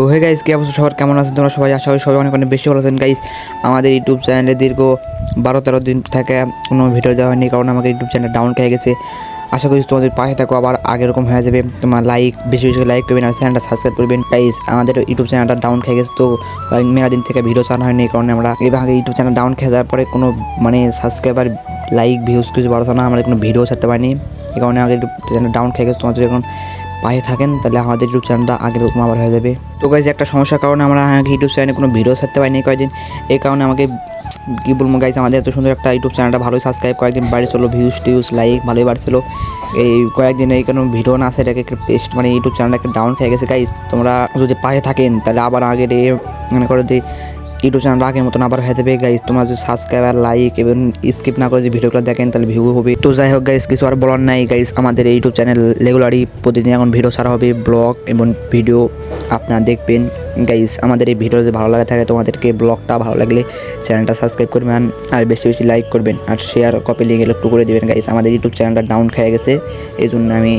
তো hey guys, কি অবস্থা সবার, কেমন আছেন তোমরা সবাই? আশা করি সবাই অনেক অনেক বেশি ভালো আছেন গাইস। আমাদের ইউটিউব চ্যানেলে দীর্ঘ 12-13 দিন থেকে কোনো ভিডিও দেওয়া হয়নি, কারণ আমাদের ইউটিউব চ্যানেল ডাউন খেয়ে গেছে। আশা করি তোমাদের পাশে থাকো, আবার আগের রকম হয়ে যাবে। তোমার লাইক বেশি বেশি লাইক করবেন আর চ্যানেলটা সাবস্ক্রাইব করবেন গাইস। আমাদের ইউটিউব চ্যানেলটা ডাউন খেয়ে গেছে, তো মেলা দিন থেকে ভিডিও চালানো হয়নি, কারণ আমরা এভাবে ইউটিউব চ্যানেল ডাউন খেয়ে যাওয়ার পরে কোনো সাবস্ক্রাইবার লাইক ভিউজ কিছু বাড়াতো না, আমরা কোনো ভিডিও ছাড়তে পারিনি। এই কারণে আমাদের ইউটিউব চ্যানেল ডাউন খেয়ে গেছে। তোমাদের যখন পাশে থাকেন তাহলে আমাদের ইউটিউব চ্যানেলটা আগের রকম আবার হয়ে যাবে। তো গাইজ, একটা সমস্যার কারণে আমরা ইউটিউব চ্যানেলে কোনো ভিডিও ছাড়তে পারিনি কয়েকদিন। এই কারণে আমাকে কী বলবো গাইজ, আমাদের এত সুন্দর একটা ইউটিউব চ্যানেলটা ভালোই সাবস্ক্রাইব কয়েকদিন বাড়ছিল, ভিউজ লাইক ভালোই বাড়ছিল। এই কয়েকদিন এই কোনো ভিডিও না আসে, এটাকে একটা পেস্ট ইউটিউব চ্যানেলটা একটা ডাউন হয়ে গেছে গাইজ। তোমরা যদি পাশে থাকেন তাহলে আবার আগের মনে করো যে ইউটিউব চ্যানেলটা আগের মতন আবার হয়ে যাবে গাইজ। তোমরা যদি সাবস্ক্রাইবার লাইক এবং স্কিপ না করে যদি ভিডিওগুলো দেখেন তাহলে ভিউ হবে। তো যাই হোক গাইজ, কিছু আর বলার নাই গাইজ। আমাদের এই ইউটিউব চ্যানেল রেগুলারই প্রতিদিন এখন ভিডিও ছাড়া হবে, ব্লগ এবং ভিডিও আপনারা দেখবেন গাইজ। আমাদের এই ভিডিও যদি ভালো লাগে থাকে, তোমাদেরকে ব্লগটা ভালো লাগলে চ্যানেলটা সাবস্ক্রাইব করবেন আর বেশি বেশি লাইক করবেন আর শেয়ার কপি লিঙ্ক একটু করে দেবেন গাইজ। আমাদের ইউটিউব চ্যানেলটা ডাউন খেয়ে গেছে, এই জন্য আমি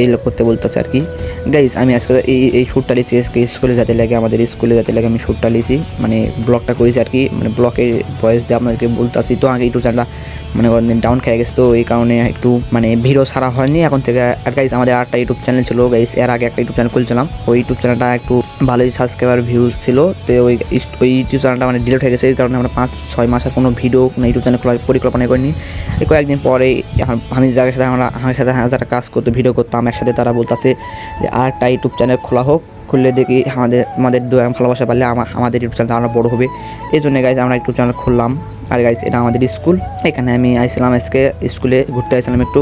এই করতে বলতেছে আর কি গাইজ। আমি আজকে এই শ্যুটটা লিখছি আজকে স্কুলে যাতে লাগে, আমাদের স্কুলে যাতে লাগে আমি শ্যুটটা লিখছি, ব্লগটা করেছি আর কি, ব্লগের ভয়েস দিয়ে আপনাদেরকে বলতেছি। তো আগে ইউটিউব চ্যানেলটা করেন ডাউন খেয়ে গেছে, তো এই কারণে একটু ভিডিও ছাড়া হয়নি এখন থেকে। আর গাইজ, আমাদের আরেকটা ইউটিউব চ্যানেল ছিল গাইজ, এর আগে একটা ইউটিউব চ্যানেল খুলছিলাম, ওই ইউটিউব চ্যানেলটা একটু ভালোই সাবস্ক্রাইবার ভিউজ ছিল। তো ওই ইউটিউব চ্যানেলটা ডিলিট হয়ে গেছে, এই কারণে আমরা 5-6 মাস আর কোনো ভিডিও ইউটিউব চ্যানেল খোলার পরিকল্পনা করিনি। এই কয়েকদিন পরে আমি যাদের সাথে আমার সাথে যারা কাজ করতো, ভিডিও করতাম একসাথে, তারা বলতেছে যে আর একটা ইউটিউব চ্যানেল খোলা হোক, খুললে দেখি আমাদের ভালোবাসা পারলে আমাদের ইউটিউব চ্যানেলটা আরও বড়ো হবে। এই জন্য গাইজ আমরা ইউটিউব চ্যানেল খুললাম। আর গাইজ, এটা আমাদের স্কুল, এখানে আমি আসছিলাম আজকে স্কুলে ঘুরতে আসছিলাম, একটু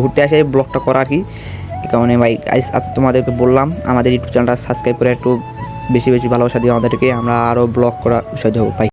ঘুরতে আসে ব্লগটা করা আর কি। এই কারণে ভাই গাইজ তোমাদেরকে বললাম আমাদের ইউটিউব চ্যানেলটা সাবস্ক্রাইব করে একটু বেশি বেশি ভালোবাসা দিয়ে আমাদেরকে, আমরা আরও ব্লগ করা উৎসাহিত হব ভাই।